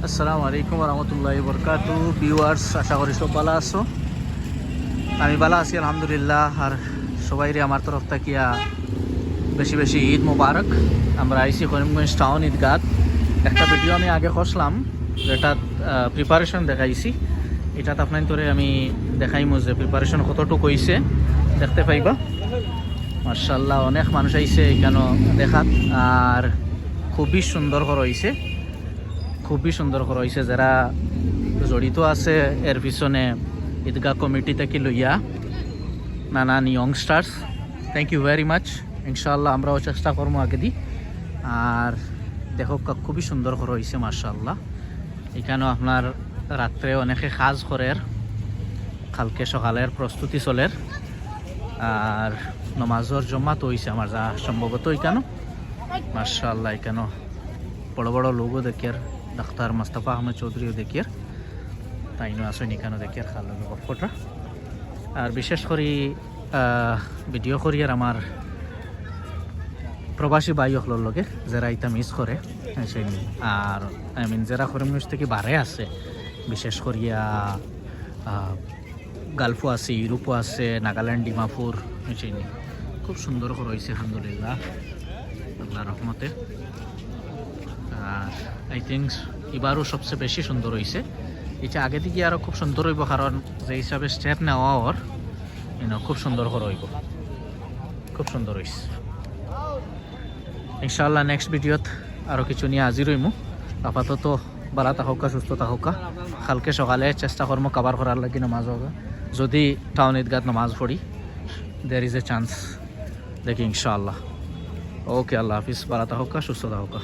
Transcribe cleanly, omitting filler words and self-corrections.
আসসালামু আলাইকুম রহমতুল্লাহি বরকাতু ভিউয়ার্স, আশা করি সব ভালো আছো। আমি ভালো আছি আলহামদুলিল্লাহ। আর সবাইরে আমার তরফ থাকিয়া বেশি বেশি ঈদ মোবারক। আমরা আইসি করিমগঞ্জ টাউন ঈদগাহ। একটা ভিডিও আমি আগে করলাম, যেটা প্রিপারেশন দেখাইছি। এটাত আপনার তোরে আমি দেখাইমু যে প্রিপারেশন কতটুকু হয়েছে, দেখতে পাইবা। মার্শাল্লাহ, অনেক মানুষ আইছে এখানে দেখাত। আর খুবই সুন্দর করা হয়েছে, খুবই সুন্দর করা হয়েছে। যারা জড়িত আছে এর পিছনে ঈদগাহ কমিটি থেকে লইয়া নানান youngsters, thank you very much. ইনশাআল্লাহ আমরাও চেষ্টা করবো আগে দিই। আর দেখো খুবই সুন্দর করা হয়েছে মার্শাল্লাহ। এখানেও আপনার রাত্রে অনেকে কাজ করের, কালকে সকালের প্রস্তুতি চলের। আর নমাজর জমাত হয়েছে আমার যা সম্ভবত এখানে মার্শাল্লাহ। এখানেও বড় বড় লোকও দেখিয়ার, ডাক্তার মোস্তফা আহমেদ চৌধুরীও দেখিয়ার, তাইনও আসেন এখানে দেখিয়ার খালো গল্পটা। আর বিশেষ করে ভিডিও করিয়ার আমার প্রবাসী ভাই হলোর লগে যারা এটা মিস করে সেই। আর আই মিন যারা করিমগঞ্জ থেকে বারে আছে, বিশেষ করিয়া গালফও আছে, ইউরোপও আছে, নাগাল্যান্ড, ডিমাপুর সেই। খুব সুন্দর করে হয়েছে আলহামদুলিল্লাহ আল্লাহ রহমতে। আর আই থিঙ্ক এবারও সবচেয়ে বেশি সুন্দর হয়েছে। এটা আগে থেকে আরও খুব সুন্দর হইব, কারণ যে হিসাবে স্টেপ নেওয়া ওর খুব সুন্দর করে হইব, খুব সুন্দর হয়েছে। ইনশাআল্লাহ নেক্সট ভিডিওত আরও কিছু নিয়ে হাজির হইমু। আপাতত ভালো থাকুকা, সুস্থ থাকুকা। কালকে সকালে চেষ্টা করবো কাবার করার লাগি নামাজ হোক, যদি টাউন ঈদগাহ নামাজ পড়ি, দেয়ার ইজ এ চান্স দেখি ইনশাআল্লাহ। ওকে, আল্লাহ হাফিজ, ভালো থাকুকা, সুস্থ থাকুকা।